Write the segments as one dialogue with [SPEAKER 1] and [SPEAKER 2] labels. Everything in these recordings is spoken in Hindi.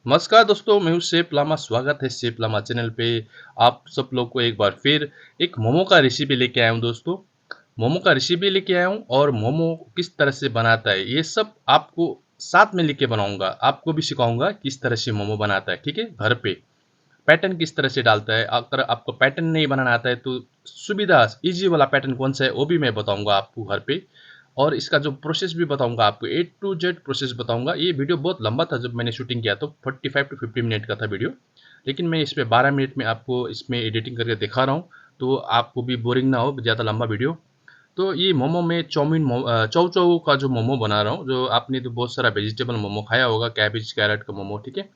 [SPEAKER 1] नमस्कार दोस्तों, मैं हूँ शेफ लामा। स्वागत है शेफ लामा चैनल पे। आप सब लोग को एक बार फिर एक मोमो का रेसिपी लेके आया हूँ दोस्तों। मोमो का रेसिपी लेके आया हूँ और मोमो किस तरह से बनाता है ये सब आपको साथ में लेके बनाऊंगा। आपको भी सिखाऊंगा किस तरह से मोमो बनाता है, ठीक है, घर पे। पैटर्न किस तरह से डालता है। अगर आपको पैटर्न नहीं बनाना आता है तो सुविधा इजी वाला पैटर्न कौन सा है वो भी मैं बताऊंगा आपको घर पे। और इसका जो प्रोसेस भी बताऊंगा आपको, ए टू जेड प्रोसेस बताऊंगा। ये वीडियो बहुत लंबा था, जब मैंने शूटिंग किया तो 45 to 50 मिनट का था वीडियो। लेकिन मैं इसमें 12 मिनट में आपको इसमें एडिटिंग करके दिखा रहा हूँ, तो आपको भी बोरिंग ना हो ज़्यादा लंबा वीडियो। तो ये मोमो में चौ चौ का जो मोमो बना रहा हूँ, जो आपने तो बहुत सारा वेजिटेबल मोमो खाया होगा, कैबेज कैरेट का मोमो, ठीक है।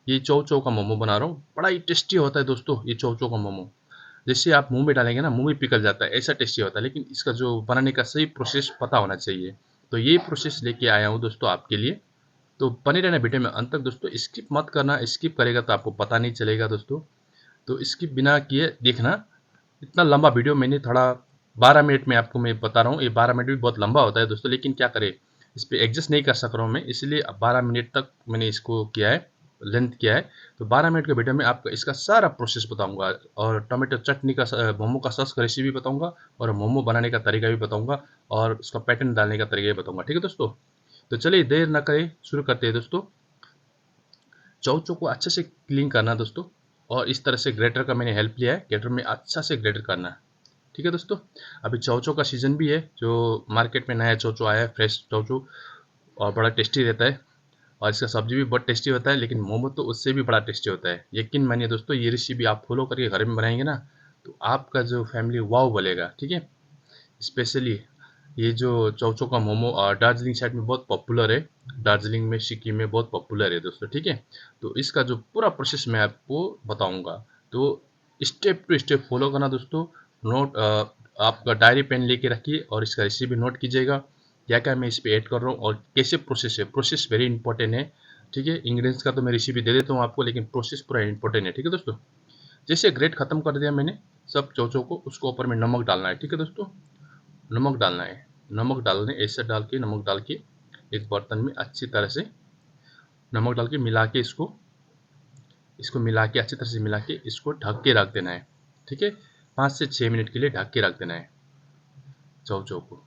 [SPEAKER 1] ये चौ चौ का मोमो बना रहा हूँ, बड़ा ही टेस्टी होता है दोस्तों ये चौ चौ का मोमो। जैसे आप मुंह में डालेंगे ना, मुंह में पिघल जाता है, ऐसा टेस्टी होता है। लेकिन इसका जो बनाने का सही प्रोसेस पता होना चाहिए। तो ये प्रोसेस लेके आया हूँ दोस्तों आपके लिए। तो बने रहना वीडियो में अंत तक दोस्तों, स्किप मत करना। स्किप करेगा तो आपको पता नहीं चलेगा दोस्तों। तो स्किप बिना किए देखना। इतना लंबा वीडियो मैंने थोड़ा 12 मिनट में आपको मैं बता रहा हूँ। ये 12 मिनट भी बहुत लंबा होता है दोस्तों, लेकिन क्या करें, इस पर एडजस्ट नहीं कर सक रहा हूँ मैं, इसलिए 12 मिनट तक मैंने इसको किया है, लेंथ किया है। तो 12 मिनट के वीडियो में आपको इसका सारा प्रोसेस बताऊंगा, और टमाटो चटनी का मोमो का सॉस का रेसिपी बताऊंगा, और मोमो बनाने का तरीका भी बताऊंगा, और उसका पैटर्न डालने का तरीका भी बताऊंगा, ठीक है दोस्तों। तो चलिए देर न करें, शुरू करते हैं दोस्तों। चौचो को अच्छे से क्लीन करना दोस्तों, और इस तरह से ग्रेटर का मैंने हेल्प लिया है, ग्रेटर में अच्छा से ग्रेटर करना है, ठीक है दोस्तों। अभी चौचो का सीज़न भी है, जो मार्केट में नया चौचो आया है, फ्रेश चौचो, और बड़ा टेस्टी रहता है। और इसका सब्जी भी बहुत टेस्टी होता है, लेकिन मोमो तो उससे भी बड़ा टेस्टी होता है। यकीन मानिए दोस्तों, ये रेसिपी आप फॉलो करके घर में बनाएंगे ना, तो आपका जो फैमिली वाव बोलेगा, ठीक है। स्पेशली ये जो चौचो का मोमो दार्जिलिंग साइड में बहुत पॉपुलर है। दार्जिलिंग में, सिक्किम में बहुत पॉपुलर है दोस्तों, ठीक है। तो इसका जो पूरा प्रोसेस मैं आपको बताऊंगा, तो स्टेप टू स्टेप फॉलो करना दोस्तों। नोट आपका डायरी पेन लेके रखिए और इसका रेसिपी नोट कीजिएगा, क्या क्या मैं इस पर ऐड कर रहा हूँ और कैसे प्रोसेस है। प्रोसेस वेरी इंपॉर्टेंट है, ठीक है। इंग्रेडिएंट्स का तो मैं रेसिपी दे देता हूँ आपको, लेकिन प्रोसेस पूरा इंपॉर्टेंट है, ठीक है दोस्तों। जैसे ग्रेट खत्म कर दिया मैंने सब चौचो को, उसको ऊपर में नमक डालना है, ठीक है दोस्तों। नमक डालना है, नमक डालने ऐसे डाल के, नमक डाल के एक बर्तन में अच्छी तरह से नमक डाल के मिला के, इसको इसको मिला के अच्छी तरह से मिला के इसको ढक के रख देना है, ठीक है। 5 से 6 मिनट के लिए ढक के रख देना है। चौचौ को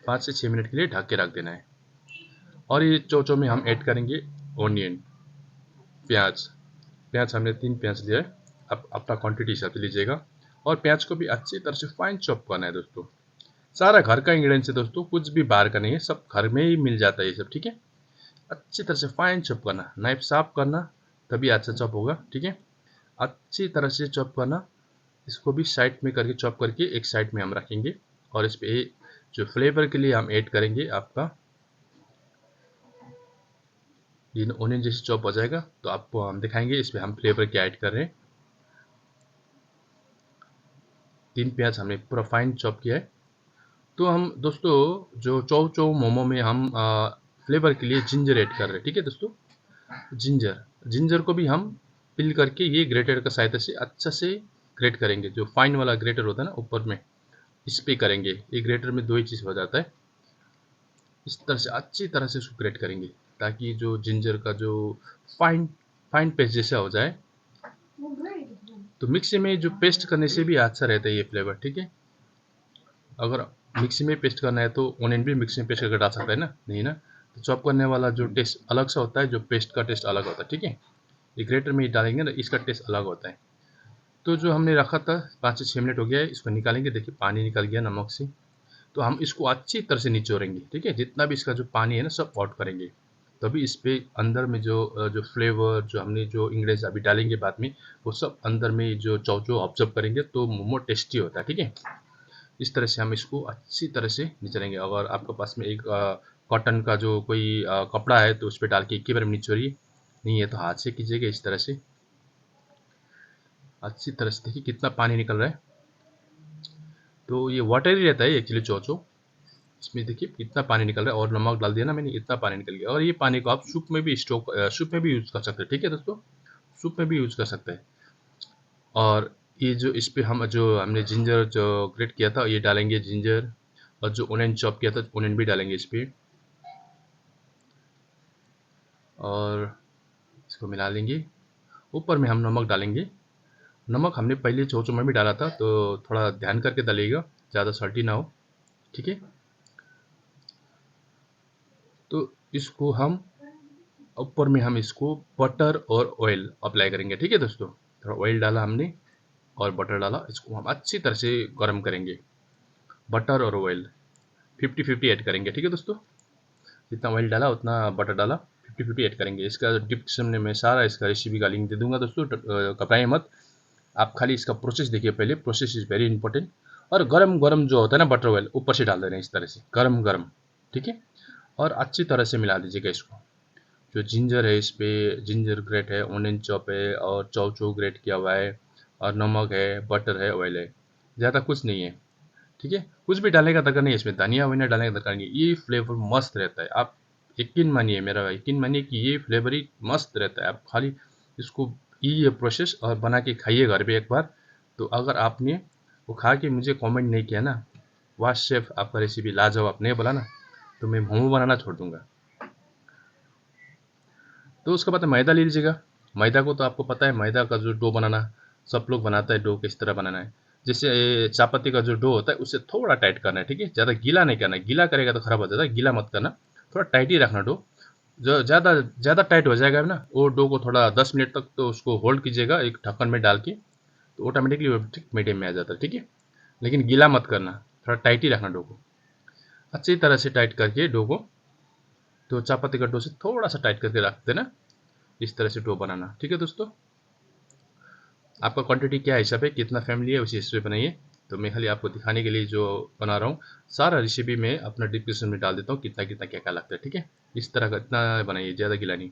[SPEAKER 1] 5 से 6 मिनट के लिए ढक के रख देना है। और ये चौचौ में हम ऐड करेंगे ऑनियन, प्याज। प्याज हमने 3 प्याज लिया है, आप अपना क्वांटिटी हिसाब से लीजिएगा। और प्याज को भी अच्छी तरह से फाइन चॉप करना है दोस्तों। सारा घर का इंग्रेडिएंट्स है दोस्तों, कुछ भी बाहर का नहीं है, सब घर में ही मिल जाता है ये सब, ठीक है। अच्छी तरह से फाइन चॉप करना, नाइफ साफ करना, तभी अच्छा चॉप होगा, ठीक है। अच्छी तरह से चॉप करना। इसको भी साइड में करके चॉप करके एक साइड में हम रखेंगे। और इस पे जो फ्लेवर के लिए हम ऐड करेंगे आपका, ये ओनियन जैसे चॉप हो जाएगा तो आपको हम दिखाएंगे इस पे हम फ्लेवर क्या ऐड कर रहे हैं। 3 प्याज हमने पूरा फाइन चॉप किया है। तो हम दोस्तों जो चौ चौ मोमो में हम फ्लेवर के लिए जिंजर ऐड कर रहे हैं, ठीक है दोस्तों। जिंजर, जिंजर को भी हम पिल करके ये ग्रेटर का सहायता से अच्छा से ग्रेट करेंगे। जो फाइन वाला ग्रेटर होता है ना ऊपर में, इस पे करेंगे। ये ग्रेटर में दो ही चीज़ हो जाता है। इस तरह से अच्छी तरह से उसको ग्रेट करेंगे, ताकि जो जिंजर का जो फाइन फाइन पेस्ट जैसा हो जाए। तो मिक्सी में जो पेस्ट करने से भी अच्छा रहता है ये फ्लेवर, ठीक है। अगर मिक्सी में पेस्ट करना है तो ओनियन भी मिक्सी में पेस्ट करके डाल सकता है ना, नहीं ना। तो चॉप करने वाला जो टेस्ट अलग सा होता है, जो पेस्ट का टेस्ट अलग होता है, ठीक है। ये ग्रेटर में डालेंगे ना, इसका टेस्ट अलग होता है। तो जो हमने रखा था 5 से 6 मिनट हो गया है, इसको निकालेंगे। देखिए पानी निकल गया नमक से। तो हम इसको अच्छी तरह से निचोड़ेंगे, ठीक है। जितना भी इसका जो पानी है ना, सब आउट करेंगे। तभी इस पे अंदर में जो फ्लेवर, जो हमने जो इंग्रेडिएंट्स अभी डालेंगे बाद में, वो सब अंदर में जो चौचो ऑब्जर्व करेंगे, तो मोमो टेस्टी होता है, ठीक है। इस तरह से हम इसको अच्छी तरह से निचोड़ेंगे। अगर आपके पास में एक कॉटन का जो कोई कपड़ा है तो उस पर डाल के एक ही बार में निचोड़िए, नहीं है तो हाथ से कीजिएगा इस तरह से। अच्छी तरह से देखिए कितना पानी निकल रहा है। तो ये वाटर ही रहता है एक्चुअली चौचो। इसमें देखिए कितना पानी निकल रहा है, और नमक डाल दिया ना मैंने, इतना पानी निकल गया। और ये पानी को आप सूप में भी सूप में भी यूज़ कर सकते हैं, ठीक है दोस्तों। सूप में भी यूज़ कर सकते हैं। और ये जो इस पे हम जो हमने जिंजर जो ग्रेट किया था ये डालेंगे जिंजर, और जो ओनियन चॉप किया था ओनियन भी डालेंगे इस पे। और इसको मिला लेंगे। ऊपर में हम नमक डालेंगे। नमक हमने पहले चौचौ में भी डाला था, तो थोड़ा ध्यान करके डालिएगा, ज़्यादा सल्टी ना हो, ठीक है। तो इसको हम ऊपर में हम इसको बटर और ऑयल अप्लाई करेंगे, ठीक है दोस्तों। थोड़ा ऑयल डाला हमने और बटर डाला, इसको हम अच्छी तरह से गर्म करेंगे। बटर और ऑयल 50-50 ऐड करेंगे, ठीक है दोस्तों। जितना ऑयल डाला उतना बटर डाला, 50-50 ऐड करेंगे। इसका डिस्क्रिप्शन में मैं सारा इसका रेसिपी का लिंक दे दूंगा दोस्तों, घबराइए मत। आप खाली इसका प्रोसेस देखिए पहले, प्रोसेस इज़ वेरी इंपॉर्टेंट। और गरम गरम जो होता है ना बटर ऑयल, ऊपर से डाल देना इस तरह से गरम गरम, ठीक है। और अच्छी तरह से मिला दीजिएगा इसको। जो जिंजर है, इस पे जिंजर ग्रेट है, ऑनियन चॉप है और चौचौ ग्रेट किया हुआ है, और नमक है, बटर है, ऑयल है, ज़्यादा कुछ नहीं है, ठीक है। कुछ भी डालने का दरकार नहीं है इसमें, धनिया वनिया डालने का दरकार नहीं है। ये फ्लेवर मस्त रहता है, आप यकीन मानिए, मेरा यकीन मानिए कि ये फ्लेवर ही मस्त रहता है। आप खाली इसको ये प्रोसेस और बना के खाइए घर पे एक बार। तो अगर आपने वो खा के मुझे कमेंट नहीं किया ना, वाह शेफ आपका रेसिपी लाजवाब नहीं बोला ना, तो मैं मोमो बनाना छोड़ दूंगा। तो उसके बाद मैदा ले लीजिएगा। मैदा को तो आपको पता है, मैदा का जो डो बनाना सब लोग बनाता है, डो किस तरह बनाना है। जैसे चापाती का जो डो होता है उससे थोड़ा टाइट करना है, ठीक है। ज़्यादा गीला नहीं करना है, गीला करेगा तो खराब हो जाता है, गीला मत करना, थोड़ा टाइट ही रखना डो। जो ज़्यादा ज़्यादा टाइट हो जाएगा ना, वो डो को थोड़ा 10 मिनट तक तो उसको होल्ड कीजिएगा एक ढक्कन में डाल के, तो ऑटोमेटिकली वो ठीक मीडियम में आ जाता है, ठीक है। लेकिन गीला मत करना, थोड़ा टाइट ही रखना डो को, अच्छी तरह से टाइट करके डो को। तो चापाती का डो से थोड़ा सा टाइट करके रख देना, इस तरह से डो बनाना, ठीक है दोस्तों। आपका क्वांटिटी क्या हिसाब है, कितना फैमिली है, उसी हिसाब से बनाइए। तो मैं खाली आपको दिखाने के लिए जो बना रहा हूँ, सारा रेसिपी में अपना डिस्क्रिप्शन में डाल देता हूँ, कितना कितना क्या क्या लगता है, ठीक है। इस तरह का इतना बनाइए, ज़्यादा गीला नहीं।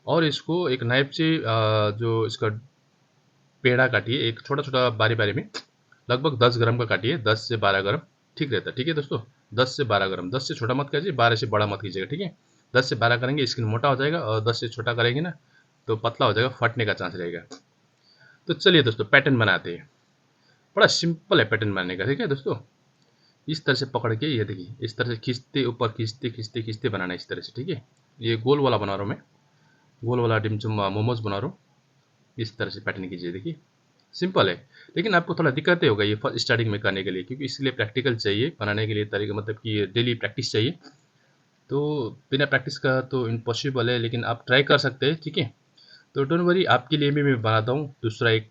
[SPEAKER 1] और इसको एक नाइफ से जो इसका पेड़ा काटिए, एक छोटा छोटा बारी बारी में, लगभग 10 ग्राम का काटिए, 10 से 12 ग्राम ठीक रहता है, ठीक है दोस्तों। 10 से 12 ग्राम, 10 से छोटा मत कीजिए, 12 से बड़ा मत कीजिएगा, ठीक है। 10 से 12 करेंगे स्किन मोटा हो जाएगा, और 10 से छोटा करेंगे ना तो पतला हो जाएगा, फटने का चांस रहेगा। तो चलिए दोस्तों पैटर्न बनाते हैं। बड़ा सिंपल है पैटर्न बनाने का, ठीक है दोस्तों। इस तरह से पकड़ के, ये देखिए इस तरह से खींचते, ऊपर खींचते खींचते खींचते बनाना है इस तरह से, ठीक है। ये गोल वाला बना रहा हूँ मैं, गोल वाला डिमचम मोमोज बना रहा हूँ। इस तरह से पैटर्न कीजिए, देखिए सिंपल है। लेकिन आपको थोड़ा दिक्कतें होगा ये फर्स्ट स्टार्टिंग में करने के लिए, क्योंकि इसके लिए प्रैक्टिकल चाहिए बनाने के लिए तरीका, मतलब कि डेली प्रैक्टिस चाहिए। तो बिना प्रैक्टिस का तो इम्पॉसिबल है, लेकिन आप ट्राई कर सकते हैं, ठीक है। तो डोंट वरी, आपके लिए भी मैं बनाता हूँ दूसरा एक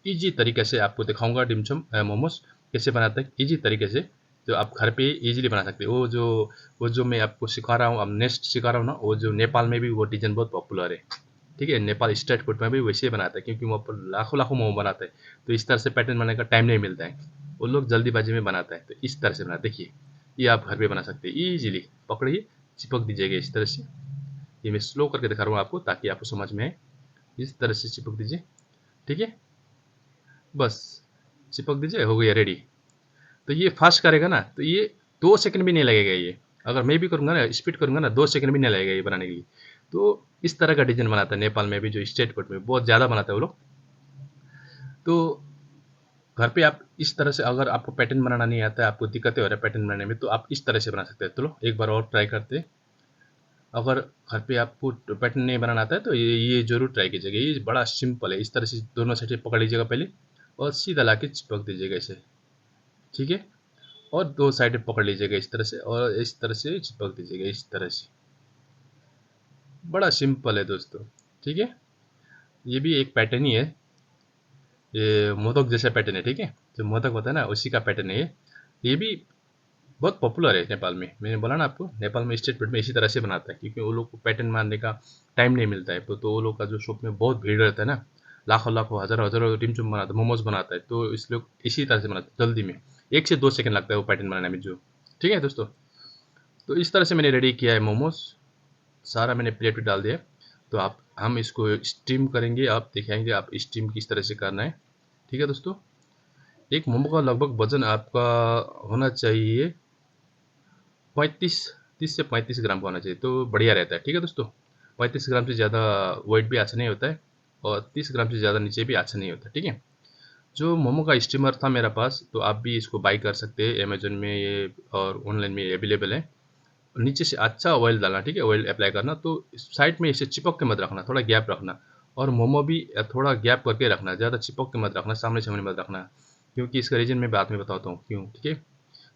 [SPEAKER 1] इजी तरीके से, आपको दिखाऊंगा डिमचम मोमोज कैसे बनाते हैं इजी तरीके से, जो आप घर पे इजीली बना सकते हैं। वो जो मैं आपको सिखा रहा हूँ, अब नेक्स्ट सिखा रहा हूँ ना, वो जो नेपाल में भी वो डिजाइन बहुत पॉपुलर है, ठीक है। नेपाल स्ट्रीट फूड में भी वैसे ही बनाता है, क्योंकि वहाँ पर लाखों लाखों मोमो बनाते हैं। तो इस तरह से पैटर्न बनाने का टाइम नहीं मिलता है, वो लोग जल्दीबाजी में बनाता है, तो इस तरह से बना, देखिए ये आप घर पे बना सकते हैं ईजिली। पकड़िए, चिपक दीजिएगा इस तरह से। ये मैं स्लो करके दिखा रहा हूँ आपको, ताकि आपको समझ में आए। इस तरह से चिपक दीजिए, ठीक है। बस चिपक दीजिए, हो गया रेडी। तो ये फास्ट करेगा ना, तो ये 2 सेकंड भी नहीं लगेगा। ये अगर मैं भी करूँगा ना, स्पीड करूँगा ना, 2 सेकंड भी नहीं लगेगा ये बनाने के लिए। तो इस तरह का डिजाइन बनाता है नेपाल में भी, जो स्ट्रीट फूड में बहुत ज़्यादा बनाता है वो लोग। तो घर पे आप इस तरह से, अगर आपको पैटर्न बनाना नहीं आता है, आपको दिक्कतें हो रहा है पैटर्न बनाने में, तो आप इस तरह से बना सकते हैं। चलो एक बार और ट्राई करते हैं। अगर घर पे आपको पैटर्न नहीं बनाना आता है तो ये जरूर ट्राई कीजिएगा, ये बड़ा सिंपल है। इस तरह से दोनों साइड पकड़ लीजिएगा पहले, और सीधा ला के चिपक दीजिएगा इसे, ठीक है। और दो साइड पकड़ लीजिएगा इस तरह से, और इस तरह से चिपक दीजिएगा इस तरह से। बड़ा सिंपल है दोस्तों, ठीक है। ये भी एक पैटर्न ही है, ये मोदक जैसा पैटर्न है, ठीक है। जो मोदक होता है ना, उसी का पैटर्न है ये भी बहुत पॉपुलर है नेपाल में। मैंने बोला ना आपको, नेपाल में स्ट्रीट फूड में इसी तरह से बनाता है, क्योंकि वो लोग को पैटर्न मारने का टाइम नहीं मिलता है। तो वो लोग का जो शॉप में बहुत भीड़ रहता है ना, लाखों लाखों हज़ारों हज़ारों डिमचुम बनाता है, मोमोज बनाता है, तो इस लोग इसी तरह से बनाते हैं जल्दी में। 1 से 2 सेकंड लगता है वो पैटर्न बनाने में जो, ठीक है दोस्तों। तो इस तरह से मैंने रेडी किया है मोमोज, सारा मैंने प्लेट पे डाल दिया। तो आप हम इसको स्टीम करेंगे, आप दिखाएंगे आप स्टीम किस तरह से करना है, ठीक है दोस्तों। एक मोमो का लगभग वजन आपका होना चाहिए 30 से 35 ग्राम का होना चाहिए, तो बढ़िया रहता है, ठीक है दोस्तों। 35 ग्राम से ज़्यादा वेट भी अच्छा नहीं होता है, और 30 ग्राम से ज़्यादा नीचे भी अच्छा नहीं होता, ठीक है। जो मोमो का स्टीमर था मेरा पास, तो आप भी इसको बाई कर सकते हैं अमेजोन में, ये और ऑनलाइन में अवेलेबल है। नीचे से अच्छा ऑयल डालना, ठीक है, ऑयल अप्लाई करना। तो साइड में इसे चिपक के मत रखना, थोड़ा गैप रखना। और मोमो भी थोड़ा गैप करके रखना, ज़्यादा चिपक के मत रखना, सामने सामने मत रखना, क्योंकि इसका रीज़न मैं बाद में बताता हूँ क्यों, ठीक है।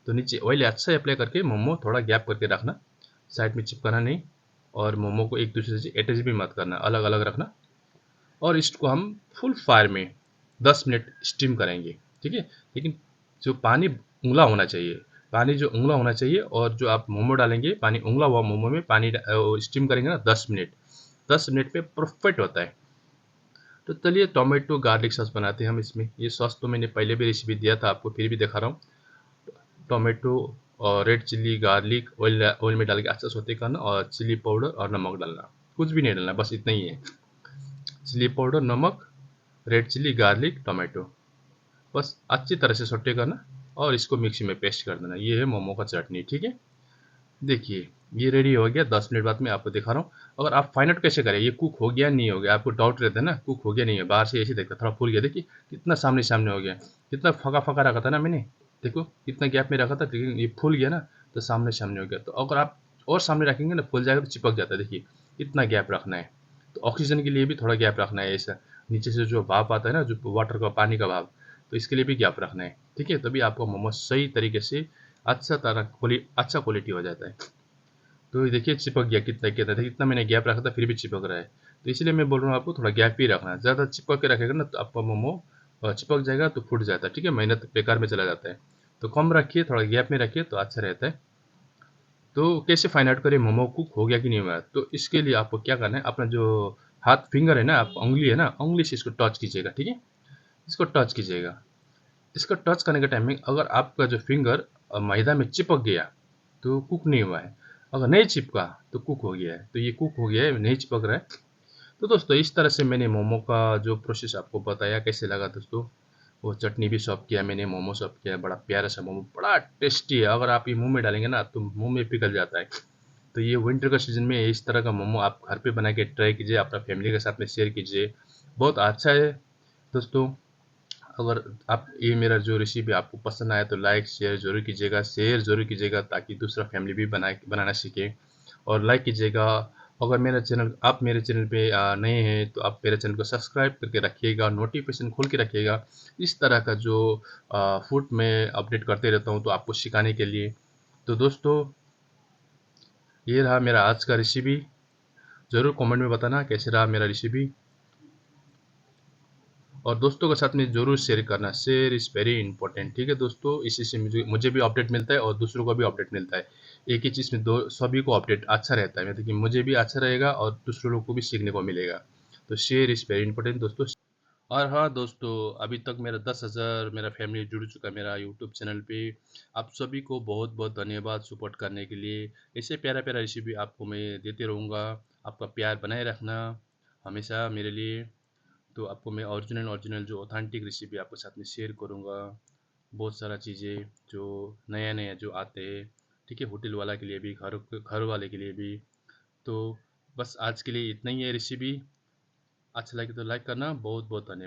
[SPEAKER 1] तो नीचे ऑयल अच्छा अप्लाई करके मोमो थोड़ा गैप करके रखना, साइड में चिपकाना नहीं। और मोमो को एक दूसरे से अटैच भी मत करना, अलग अलग रखना। और इसको हम फुल फायर में 10 मिनट स्टीम करेंगे, ठीक है। लेकिन जो पानी उंगला होना चाहिए, पानी जो उंगला होना चाहिए, और जो आप मोमो डालेंगे पानी उंगला हुआ मोमो में पानी स्टीम करेंगे ना 10 मिनट, 10 मिनट में परफेक्ट होता है। तो चलिए टोमेटो गार्लिक सॉस बनाते हैं हम इसमें। ये सॉस तो मैंने पहले भी रेसिपी दिया था आपको, फिर भी दिखा रहा हूँ। टोमेटो और red chilli garlic oil oil में डाल के अच्छा सौते करना, और चिल्ली पाउडर और नमक डालना, कुछ भी नहीं डालना, बस इतना ही है। चिल्ली पाउडर, नमक, रेड चिल्ली, गार्लिक, टोमेटो, बस अच्छी तरह से सौटे करना और इसको मिक्सी में पेस्ट कर देना। ये है मोमो का चटनी, ठीक है। देखिए ये रेडी हो गया, 10 मिनट बाद मैं आपको दिखा रहा हूँ। अगर आप फाइंड आउट कैसे करें ये कुक हो गया नहीं हो गया, आपको डाउट रहता है ना कुक हो गया नहीं है, बाहर से ऐसे देखता थोड़ा फूल गया, देखिए कितना सामने सामने हो गया, कितना फका फका रखा था ना मैंने, देखो कितना गैप में रखा था, लेकिन ये फूल गया ना, तो सामने सामने हो गया। तो अगर आप और सामने रखेंगे ना फूल जाएगा, तो चिपक जाता है। देखिए इतना गैप रखना है। तो ऑक्सीजन के लिए भी थोड़ा गैप रखना है, ऐसा नीचे से जो भाप आता है ना, जो वाटर का पानी का भाप, तो इसके लिए भी गैप रखना है, ठीक है। तभी आपका मोमो सही तरीके से अच्छा क्वालिटी हो जाता है। तो ये देखिए चिपक गया, कितना कितना था, कितना मैंने गैप रखा था फिर भी चिपक रहा है। तो इसलिए मैं बोल रहा हूँ आपको थोड़ा गैप ही रखना है। ज़्यादा चिपक के रखेगा ना तो आपका मोमो चिपक जाएगा तो फूट जाता है, ठीक है, मेहनत बेकार में चला जाता है। तो कम रखिए, थोड़ा गैप में रखिए तो अच्छा रहता है। तो कैसे फाइंड आउट करें मोमो कुक हो गया कि नहीं हुआ? तो इसके लिए आपको क्या करना है, अपना जो हाथ फिंगर है ना, आप उंगली है ना, उंगली से इसको टच कीजिएगा, ठीक है। इसको टच कीजिएगा। इसको टच करने के टाइम में अगर आपका जो फिंगर मैदा में चिपक गया तो कुक नहीं हुआ है, अगर नहीं चिपका तो कुक हो गया है। तो ये कुक हो गया है, नहीं चिपक रहा है। तो दोस्तों इस तरह से मैंने मोमो का जो प्रोसेस आपको बताया, कैसे लगा दोस्तों? वो चटनी भी सर्व किया मैंने, मोमो सर्व किया, बड़ा प्यारा सा मोमो, बड़ा टेस्टी है। अगर आप ये मुंह में डालेंगे ना तो मुंह में पिघल जाता है। तो ये विंटर का सीजन में इस तरह का मोमो आप घर पे बना के ट्राई कीजिए, अपना फैमिली के साथ में शेयर कीजिए, बहुत अच्छा है दोस्तों। अगर आप ये मेरा जो रेसिपी आपको पसंद आया तो लाइक शेयर ज़रूर कीजिएगा, शेयर ज़रूर कीजिएगा, ताकि दूसरा फैमिली भी बनाना सीखे। और लाइक कीजिएगा। अगर मेरा चैनल आप मेरे चैनल पे नए हैं तो आप मेरे चैनल को सब्सक्राइब करके रखिएगा, नोटिफिकेशन खोल के रखिएगा। इस तरह का जो फूड मैं अपडेट करते रहता हूँ तो आपको सिखाने के लिए। तो दोस्तों ये रहा मेरा आज का रेसिपी। ज़रूर कमेंट में बताना कैसे रहा मेरा रेसिपी, और दोस्तों के साथ में ज़रूर शेयर करना। शेयर इज़ वेरी इंपॉर्टेंट, ठीक है दोस्तों। इसी से मुझे मुझे भी अपडेट मिलता है और दूसरों को भी अपडेट मिलता है। एक ही चीज़ में दो सभी को अपडेट अच्छा रहता है, मतलब कि मुझे भी अच्छा रहेगा और दूसरों लोग को भी सीखने को मिलेगा। तो शेयर इज़ वेरी इंपॉर्टेंट दोस्तों। और हाँ दोस्तों, अभी तक मेरा 10,000 मेरा फैमिली जुड़ चुका है मेरा यूट्यूब चैनल पे। आप सभी को बहुत बहुत धन्यवाद सपोर्ट करने के लिए। ऐसे प्यारा प्यारा रेसिपी आपको मैं देते रहूँगा। आपका प्यार बनाए रखना हमेशा मेरे लिए। तो आपको मैं ओरिजिनल ओरिजिनल जो ऑथेंटिक रेसिपी आपके साथ में शेयर करूँगा। बहुत सारा चीज़ें जो नया नया जो आते हैं, ठीक है, होटल वाला के लिए भी, घर वाले के लिए भी। तो बस आज के लिए इतना ही है रेसिपी। अच्छा लगे तो लाइक करना। बहुत बहुत धन्यवाद।